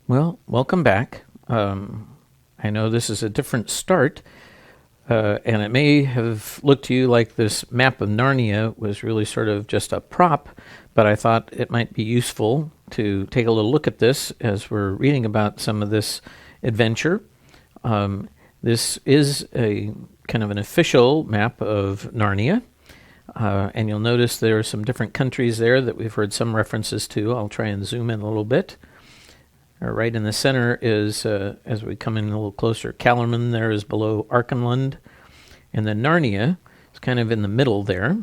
Well, welcome back. I know this is a different start, and it may have looked to you like this map of Narnia was really sort of just a prop, but I thought it might be useful to take a little look at this as we're reading about some of this adventure. This is a kind of an official map of Narnia. And you'll notice there are some different countries there that we've heard some references to. I'll try and zoom in a little bit. Right in the center is, as we come in a little closer, Calormen there is below Archenland. And then Narnia is kind of in the middle there.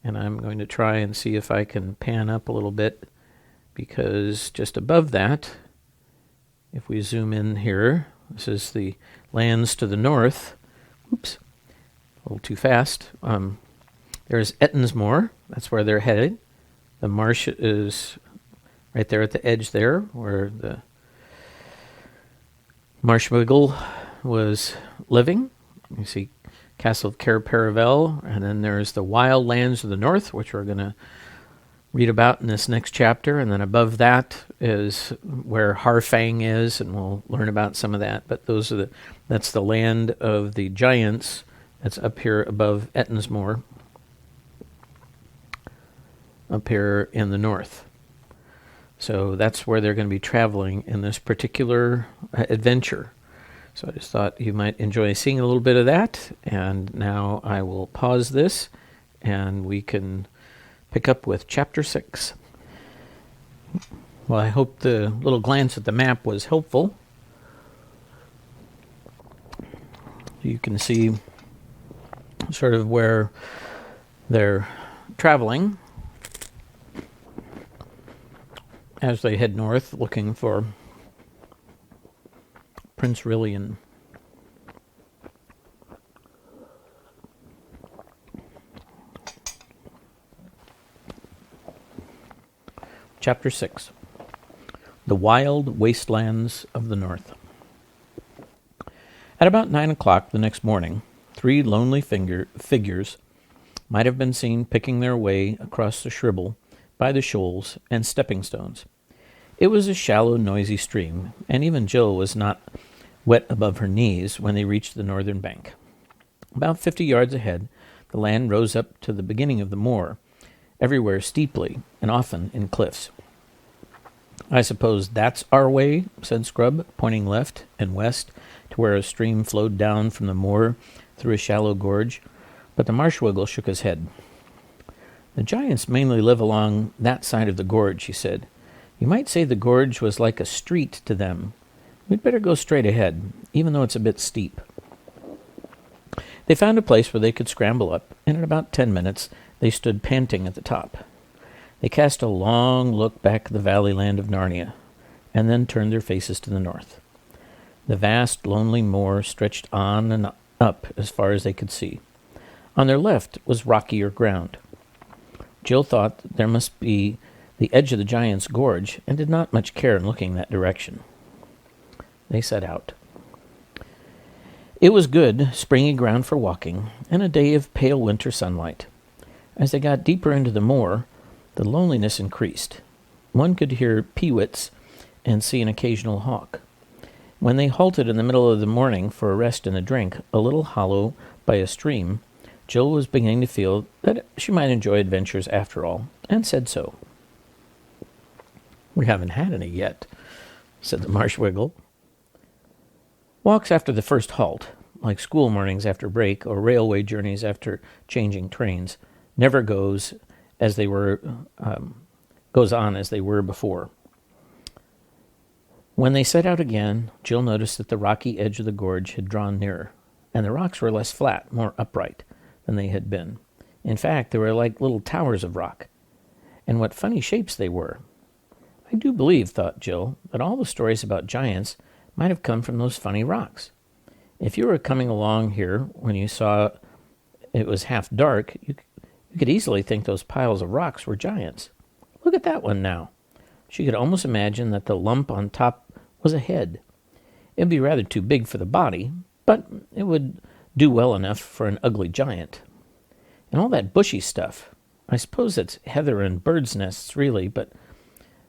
And I'm going to try and see if I can pan up a little bit, because just above that, if we zoom in here, this is the lands to the north. Oops, a little too fast. There's Ettensmoor. That's where they're headed. The marsh is right there at the edge there, where the Marshwiggle was living. You see Castle of Cair Paravel, and then there's the wild lands of the north, which we're going to read about in this next chapter. And then above that is where Harfang is, and we'll learn about some of that. But that's the land of the giants. That's up here above Ettensmoor, up here in the north. So that's where they're going to be traveling in this particular adventure. So I just thought you might enjoy seeing a little bit of that. And now I will pause this, and we can pick up with Chapter 6. Well, I hope the little glance at the map was helpful. You can see sort of where they're traveling as they head north, looking for Prince Rilian. Chapter 6. The Wild Wastelands of the North. At about 9 o'clock the next morning, 3 lonely figures might have been seen picking their way across the Shribble by the shoals and stepping stones. It was a shallow, noisy stream, and even Jill was not wet above her knees when they reached the northern bank. About 50 yards ahead, the land rose up to the beginning of the moor, everywhere steeply and often in cliffs. "I suppose that's our way," said Scrub, pointing left and west to where a stream flowed down from the moor through a shallow gorge, but the Marshwiggle shook his head. "The giants mainly live along that side of the gorge," he said. "You might say the gorge was like a street to them. We'd better go straight ahead, even though it's a bit steep." They found a place where they could scramble up, and in about 10 minutes they stood panting at the top. They cast a long look back at the valley land of Narnia, and then turned their faces to the north. The vast, lonely moor stretched on and up as far as they could see. On their left was rockier ground. Jill thought there must be the edge of the giant's gorge, and did not much care in looking that direction. They set out. It was good, springy ground for walking, and a day of pale winter sunlight. As they got deeper into the moor, the loneliness increased. One could hear peewits and see an occasional hawk. When they halted in the middle of the morning for a rest and a drink, a little hollow by a stream, Jill was beginning to feel that she might enjoy adventures after all, and said so. "We haven't had any yet," said the Marshwiggle. Walks after the first halt, like school mornings after break or railway journeys after changing trains, never goes on as they were before. When they set out again, Jill noticed that the rocky edge of the gorge had drawn nearer, and the rocks were less flat, more upright than they had been. In fact, they were like little towers of rock. And what funny shapes they were. "I do believe," thought Jill, "that all the stories about giants might have come from those funny rocks. If you were coming along here when you saw it was half dark, you could easily think those piles of rocks were giants. Look at that one now." She could almost imagine that the lump on top was a head. It would be rather too big for the body, but it would do well enough for an ugly giant. And all that bushy stuff. I suppose it's heather and birds' nests, really, but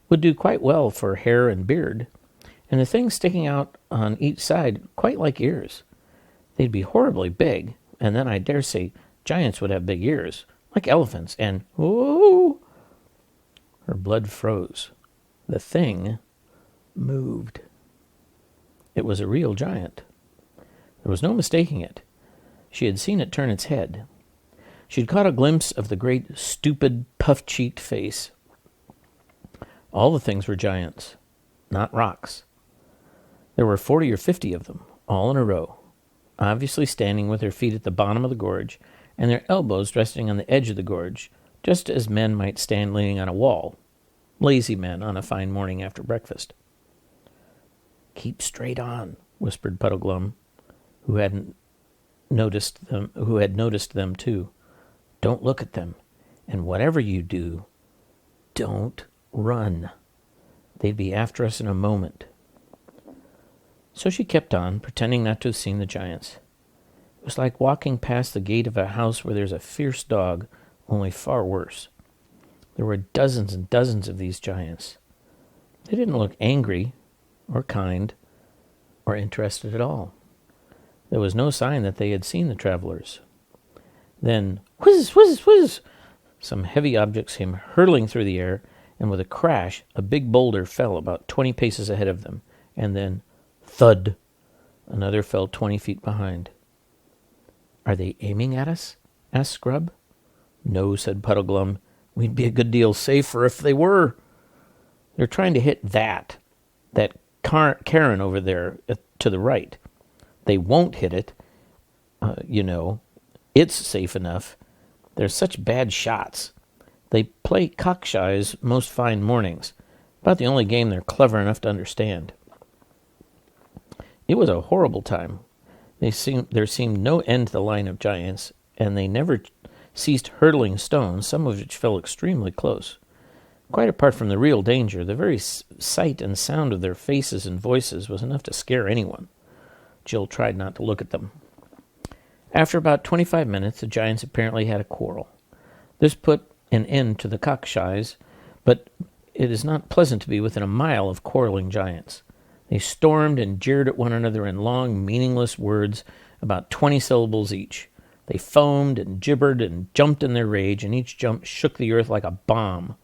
would do quite well for hair and beard. and the things sticking out on each side quite like ears. They'd be horribly big, and then I dare say giants would have big ears, like elephants, and whoa! Her blood froze. The thing moved. It was a real giant. There was no mistaking it. She had seen it turn its head. She'd caught a glimpse of the great, stupid, puff-cheeked face. All the things were giants, not rocks. There were 40 or 50 of them, all in a row, obviously standing with their feet at the bottom of the gorge and their elbows resting on the edge of the gorge, just as men might stand leaning on a wall, lazy men on a fine morning after breakfast. "Keep straight on," whispered Puddleglum, who had noticed them too. "Don't look at them, and whatever you do, don't run. They'd be after us in a moment." So she kept on, pretending not to have seen the giants. It was like walking past the gate of a house where there's a fierce dog, only far worse. There were dozens and dozens of these giants. They didn't look angry, or kind, or interested at all. There was no sign that they had seen the travelers. Then, whiz, whiz, whiz! Some heavy objects came hurtling through the air, and with a crash, a big boulder fell about 20 paces ahead of them, and then, thud! Another fell 20 feet behind. "Are they aiming at us?" asked Scrub. "No," said Puddleglum. "We'd be a good deal safer if they were. They're trying to hit that cairn over there to the right. They won't hit it, It's safe enough. They're such bad shots. They play cockshies most fine mornings. About the only game they're clever enough to understand." It was a horrible time. There seemed no end to the line of giants, and they never ceased hurtling stones, some of which fell extremely close. Quite apart from the real danger, the very sight and sound of their faces and voices was enough to scare anyone. Jill tried not to look at them. After about 25 minutes, the giants apparently had a quarrel. This put an end to the cockshies, but it is not pleasant to be within a mile of quarreling giants. They stormed and jeered at one another in long, meaningless words, about 20 syllables each. They foamed and gibbered and jumped in their rage, and each jump shook the earth like a bomb.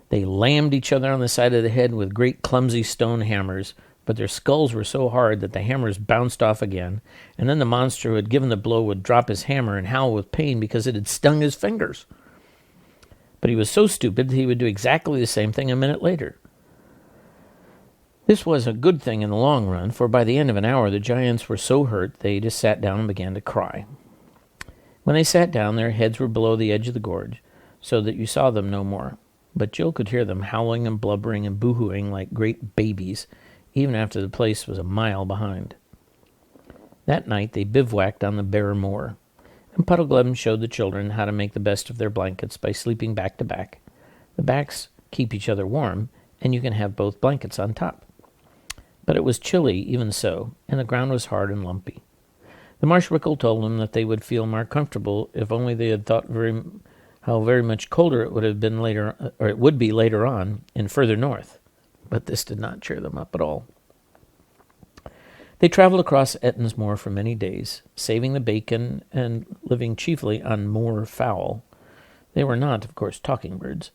They lammed each other on the side of the head with great clumsy stone hammers, but their skulls were so hard that the hammers bounced off again, and then the monster who had given the blow would drop his hammer and howl with pain because it had stung his fingers. But he was so stupid that he would do exactly the same thing a minute later. This was a good thing in the long run, for by the end of an hour the giants were so hurt they just sat down and began to cry. When they sat down, their heads were below the edge of the gorge, so that you saw them no more. But Jill could hear them howling and blubbering and boo-hooing like great babies, even after the place was a mile behind. That night they bivouacked on the bare moor, and Puddleglum showed the children how to make the best of their blankets by sleeping back to back. The backs keep each other warm, and you can have both blankets on top. But it was chilly even so, and the ground was hard and lumpy. The Marshwickle told them that they would feel more comfortable if only they had thought how very much colder it would be later on in further north. But this did not cheer them up at all. They traveled across Ettin's Moor for many days, saving the bacon and living chiefly on moor fowl. They were not, of course, talking birds,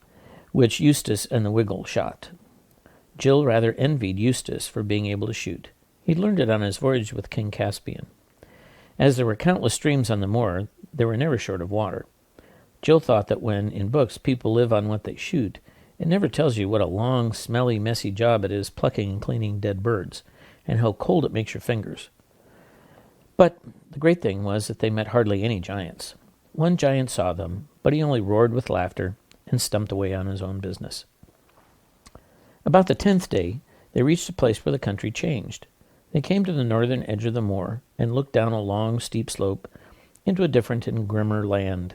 which Eustace and the Wiggle shot. Jill rather envied Eustace for being able to shoot. He'd learned it on his voyage with King Caspian. As there were countless streams on the moor, they were never short of water. Jill thought that when, in books, people live on what they shoot, it never tells you what a long, smelly, messy job it is plucking and cleaning dead birds, and how cold it makes your fingers. But the great thing was that they met hardly any giants. One giant saw them, but he only roared with laughter and stumped away on his own business. About the 10th day, they reached a place where the country changed. They came to the northern edge of the moor and looked down a long, steep slope into a different and grimmer land.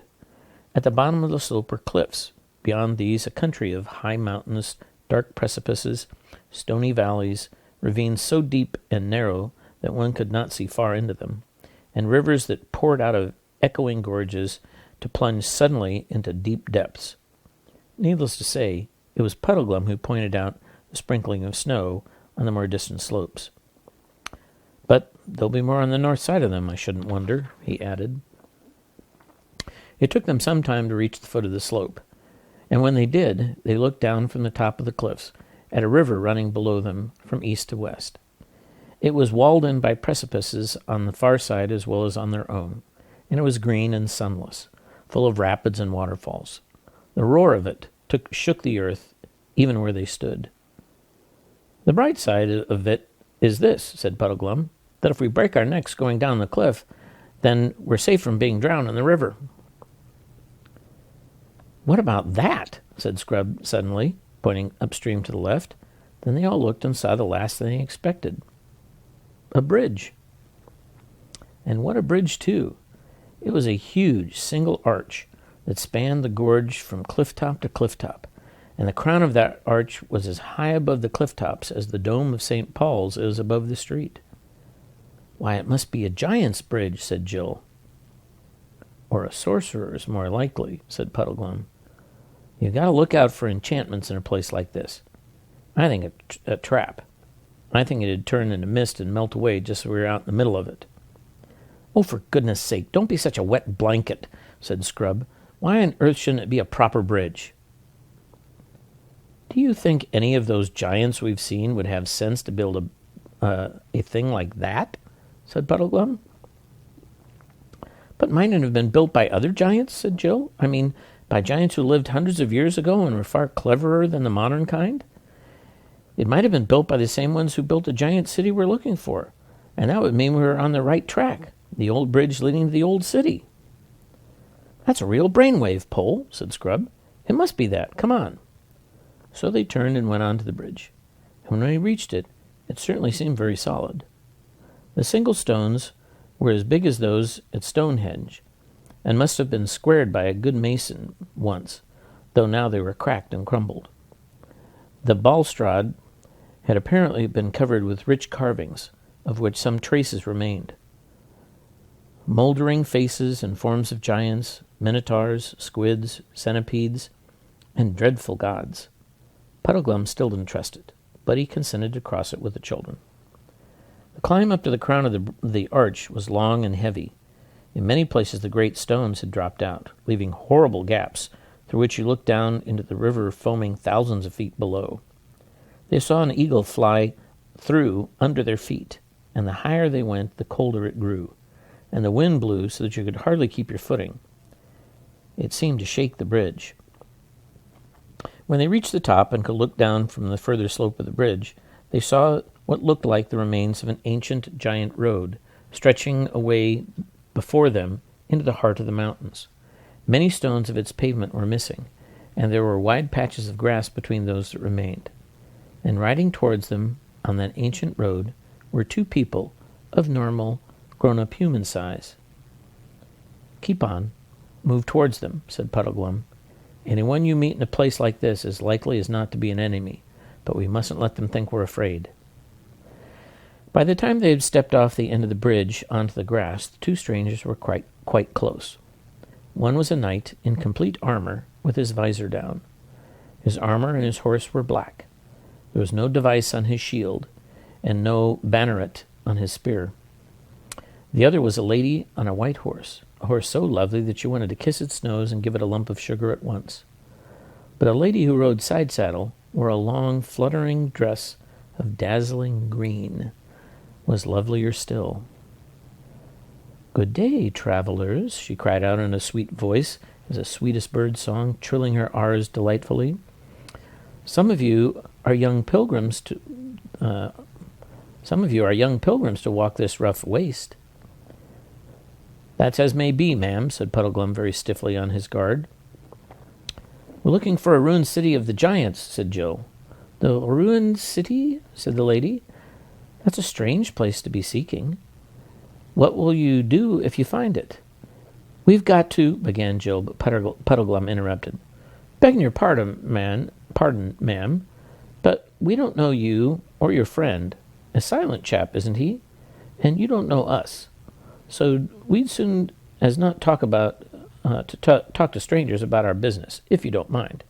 At the bottom of the slope were cliffs. Beyond these, a country of high mountains, dark precipices, stony valleys, ravines so deep and narrow that one could not see far into them, and rivers that poured out of echoing gorges to plunge suddenly into deep depths. Needless to say, it was Puddleglum who pointed out the sprinkling of snow, on the more distant slopes. But there'll be more on the north side of them, I shouldn't wonder, he added. It took them some time to reach the foot of the slope, and when they did, they looked down from the top of the cliffs at a river running below them from east to west. It was walled in by precipices on the far side as well as on their own, and it was green and sunless, full of rapids and waterfalls. The roar of it shook the earth, even where they stood. "The bright side of it is this," said Puddleglum, "that if we break our necks going down the cliff, then we're safe from being drowned in the river." "What about that?" said Scrub suddenly, pointing upstream to the left. Then they all looked and saw the last thing they expected. A bridge. And what a bridge, too. It was a huge single arch that spanned the gorge from cliff top to cliff top, and the crown of that arch was as high above the cliff tops as the dome of St. Paul's is above the street. "Why, it must be a giant's bridge," said Jill. "Or a sorcerer's, more likely," said Puddleglum. "You've got to look out for enchantments in a place like this. I think a trap. I think it'd turn into mist and melt away just as we were out in the middle of it." "Oh, for goodness sake, don't be such a wet blanket," said Scrub. "Why on earth shouldn't it be a proper bridge?" "Do you think any of those giants we've seen would have sense to build a thing like that?" said Puddleglum. "But mightn't have been built by other giants," said Jill. "I mean, by giants who lived hundreds of years ago and were far cleverer than the modern kind. It might have been built by the same ones who built the giant city we're looking for, and that would mean we were on the right track, the old bridge leading to the old city." "That's a real brainwave, Pole," said Scrub. "It must be that. Come on." So they turned and went on to the bridge, and when they reached it, it certainly seemed very solid. The single stones were as big as those at Stonehenge, and must have been squared by a good mason once, though now they were cracked and crumbled. The balustrade had apparently been covered with rich carvings, of which some traces remained. Mouldering faces and forms of giants, minotaurs, squids, centipedes, and dreadful gods. Puddleglum still didn't trust it, but he consented to cross it with the children. The climb up to the crown of the arch was long and heavy. In many places the great stones had dropped out, leaving horrible gaps through which you looked down into the river foaming thousands of feet below. They saw an eagle fly through under their feet, and the higher they went, the colder it grew, and the wind blew so that you could hardly keep your footing. It seemed to shake the bridge. When they reached the top and could look down from the further slope of the bridge, they saw what looked like the remains of an ancient giant road, stretching away before them into the heart of the mountains. Many stones of its pavement were missing, and there were wide patches of grass between those that remained. And riding towards them on that ancient road were two people of normal, grown-up human size. "Keep on. Move towards them," said Puddleglum. "Anyone you meet in a place like this is likely as not to be an enemy, but we mustn't let them think we're afraid." By the time they had stepped off the end of the bridge onto the grass, the two strangers were quite close. One was a knight in complete armor with his visor down. His armor and his horse were black. There was no device on his shield, and no banneret on his spear. The other was a lady on a white horse, a horse so lovely that you wanted to kiss its nose and give it a lump of sugar at once. But a lady who rode side saddle wore a long, fluttering dress of dazzling green, was lovelier still. "Good day, travelers," she cried out in a sweet voice, as a sweetest bird song, trilling her R's delightfully. Some of you are young pilgrims to walk this rough waste." "That's as may be, ma'am," said Puddleglum very stiffly on his guard. "We're looking for a ruined city of the giants," said Jill. "The ruined city?" said the lady. "That's a strange place to be seeking. What will you do if you find it?" "We've got to," began Jill, but Puddleglum interrupted. "Begging your pardon, ma'am, but we don't know you or your friend. A silent chap, isn't he? And you don't know us. So we'd soon as not talk to strangers about our business, if you don't mind.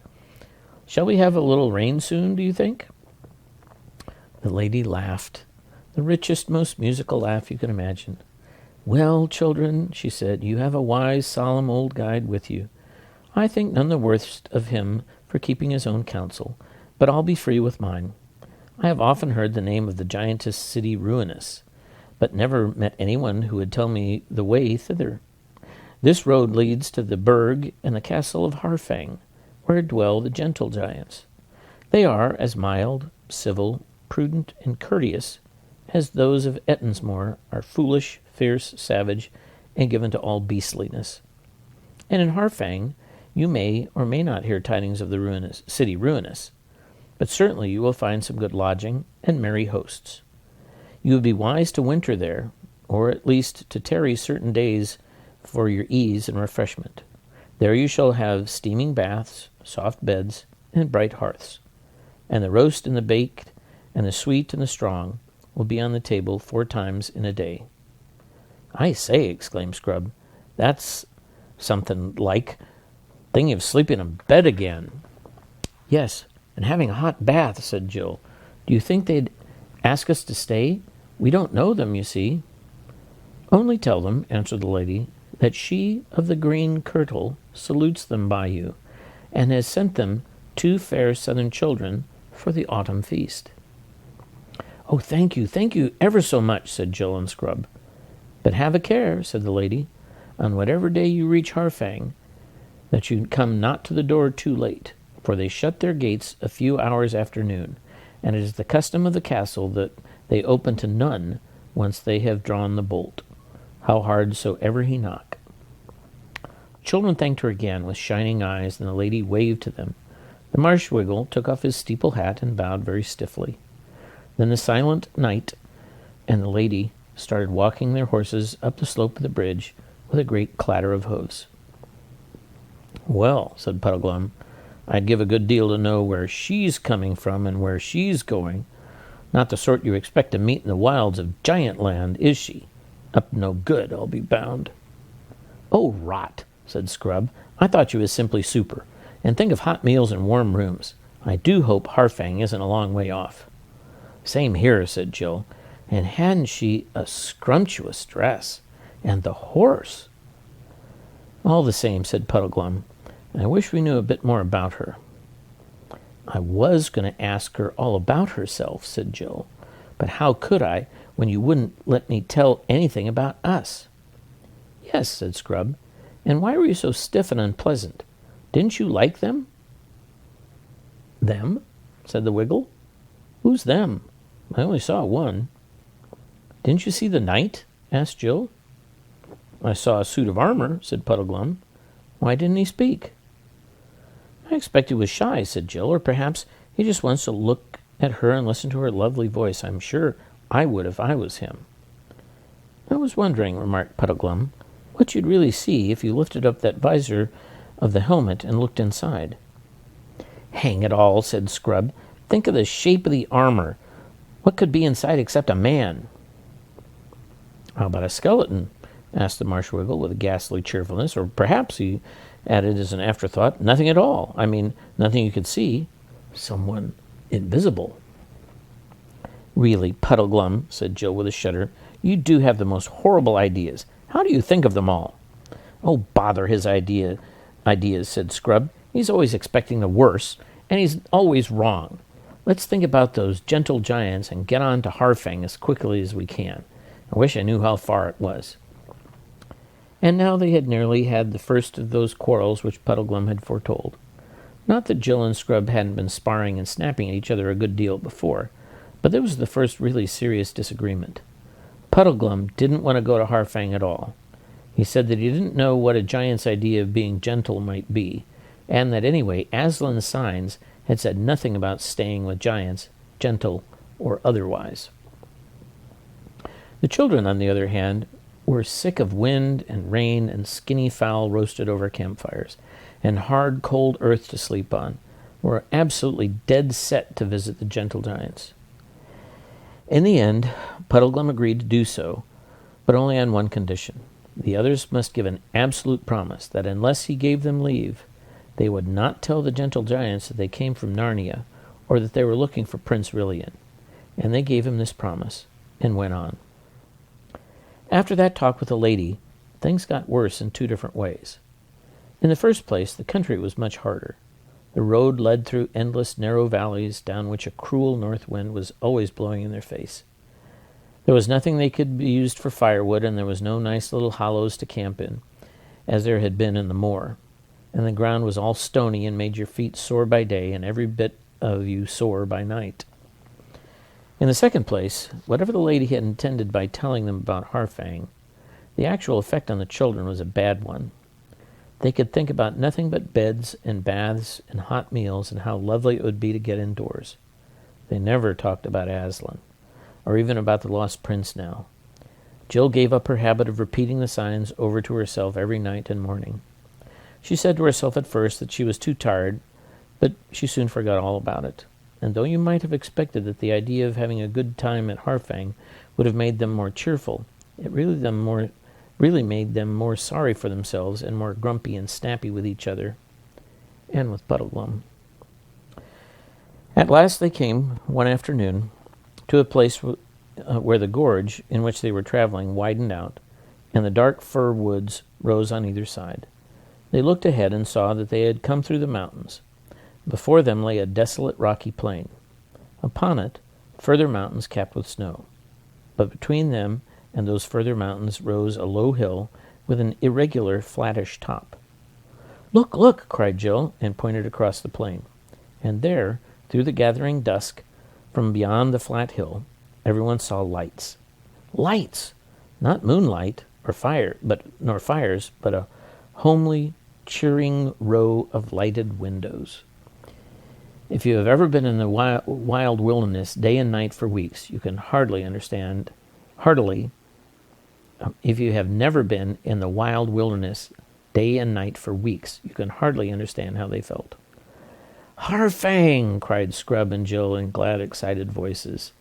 Shall we have a little rain soon, do you think?" The lady laughed, the richest, most musical laugh you could imagine. "Well, children," she said, "you have a wise, solemn old guide with you. I think none the worse of him for keeping his own counsel, but I'll be free with mine. I have often heard the name of the giantess city Ruinous, but never met anyone who would tell me the way thither. This road leads to the burg and the castle of Harfang, where dwell the gentle giants. They are as mild, civil, prudent, and courteous as those of Ettensmoor are foolish, fierce, savage, and given to all beastliness. And in Harfang you may or may not hear tidings of the city Ruinous, but certainly you will find some good lodging and merry hosts. You would be wise to winter there, or at least to tarry certain days for your ease and refreshment. There you shall have steaming baths, soft beds, and bright hearths, and the roast and the baked, and the sweet and the strong will be on the table 4 times in a day." "I say," exclaimed Scrub, "that's something like. Thinking of sleeping in bed again." "Yes, and having a hot bath," said Jill. "Do you think they'd ask us to stay? We don't know them, you see." "Only tell them," answered the lady, "that she of the green kirtle salutes them by you, and has sent them 2 fair southern children for the autumn feast." "Oh, thank you ever so much," said Jill and Scrub. "But have a care," said the lady, "on whatever day you reach Harfang, that you come not to the door too late, for they shut their gates a few hours after noon, and it is the custom of the castle that they open to none once they have drawn the bolt, how hard soever he knock." Children thanked her again with shining eyes, and the lady waved to them. The Marshwiggle took off his steeple hat and bowed very stiffly. Then the silent knight and the lady started walking their horses up the slope of the bridge with a great clatter of hoofs. "Well," said Puddleglum, "I'd give a good deal to know where she's coming from and where she's going. Not the sort you expect to meet in the wilds of Giantland, is she? Up no good, I'll be bound." "Oh, rot," said Scrub. "I thought you was simply super. And think of hot meals and warm rooms. I do hope Harfang isn't a long way off." "Same here," said Jill. "And hadn't she a scrumptious dress? And the horse!" "All the same," said Puddleglum, "I wish we knew a bit more about her." "I was going to ask her all about herself," said Jill. "But how could I when you wouldn't let me tell anything about us?" "Yes," said Scrub. "And why were you so stiff and unpleasant? Didn't you like them?" "Them?" said the Wiggle. "Who's them? I only saw one." "Didn't you see the knight?" asked Jill. "I saw a suit of armor," said Puddleglum. "Why didn't he speak?" "I expect he was shy," said Jill, "or perhaps he just wants to look at her and listen to her lovely voice. I'm sure I would if I was him." "I was wondering," remarked Puddleglum, "what you'd really see if you lifted up that visor of the helmet and looked inside." "Hang it all," said Scrub. "Think of the shape of the armor. What could be inside except a man?" "How about a skeleton?" asked the Marshwiggle with a ghastly cheerfulness. "Or perhaps," he added as an afterthought, "nothing at all. I mean, nothing you could see. Someone invisible." "Really, Puddleglum," said Jill with a shudder, "you do have the most horrible ideas. How do you think of them all?" "Oh, bother his ideas," said Scrub. "He's always expecting the worst, and he's always wrong. Let's think about those gentle giants and get on to Harfang as quickly as we can. I wish I knew how far it was." And now they had nearly had the first of those quarrels which Puddleglum had foretold. Not that Jill and Scrub hadn't been sparring and snapping at each other a good deal before, but this was the first really serious disagreement. Puddleglum didn't want to go to Harfang at all. He said that he didn't know what a giant's idea of being gentle might be, and that anyway Aslan's signs had said nothing about staying with giants, gentle or otherwise. The children, on the other hand, were sick of wind and rain and skinny fowl roasted over campfires, and hard, cold earth to sleep on, were absolutely dead set to visit the gentle giants. In the end, Puddleglum agreed to do so, but only on one condition. The others must give an absolute promise that unless he gave them leave, they would not tell the gentle giants that they came from Narnia, or that they were looking for Prince Rilian. and they gave him this promise, and went on. After that talk with the lady, things got worse in two different ways. In the first place, the country was much harder. The road led through endless narrow valleys down which a cruel north wind was always blowing in their face. There was nothing they could be used for firewood, and there was no nice little hollows to camp in, as there had been in the moor. And the ground was all stony and made your feet sore by day and every bit of you sore by night. In the second place, whatever the lady had intended by telling them about Harfang, the actual effect on the children was a bad one. They could think about nothing but beds and baths and hot meals and how lovely it would be to get indoors. They never talked about Aslan, or even about the lost prince now. Jill gave up her habit of repeating the signs over to herself every night and morning. She said to herself at first that she was too tired, but she soon forgot all about it. And though you might have expected that the idea of having a good time at Harfang would have made them more cheerful, it really made them more sorry for themselves and more grumpy and snappy with each other and with Puddleglum. At last they came, one afternoon, to a place where the gorge in which they were traveling widened out, and the dark fir woods rose on either side. They looked ahead and saw that they had come through the mountains. Before them lay a desolate rocky plain. Upon it, further mountains capped with snow. But between them and those further mountains rose a low hill with an irregular, flattish top. "Look, look!" cried Jill, and pointed across the plain. And there, through the gathering dusk, from beyond the flat hill, everyone saw lights. Lights! Not moonlight nor fires, but a homely, cheering row of lighted windows. If you have ever been in the wild wilderness day and night for weeks, you can if you have never been in the wild wilderness day and night for weeks, you can hardly understand how they felt. "Harfang!" cried Scrub and Jill in glad, excited voices.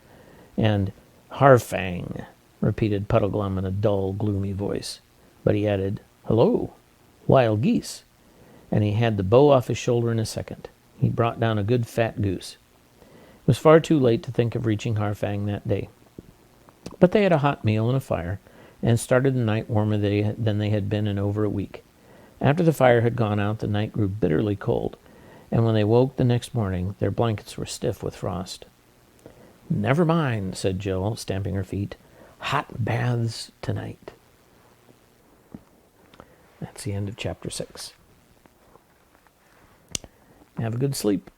And "Harfang!" repeated Puddleglum in a dull, gloomy voice. But he added, "Hello, wild geese!" And he had the bow off his shoulder in a second. He brought down a good fat goose. It was far too late to think of reaching Harfang that day. But they had a hot meal and a fire, and started the night warmer than they had been in over a week. After the fire had gone out, the night grew bitterly cold, and when they woke the next morning, their blankets were stiff with frost. "Never mind," said Jill, stamping her feet. "Hot baths tonight." That's the end of chapter 6. Have a good sleep.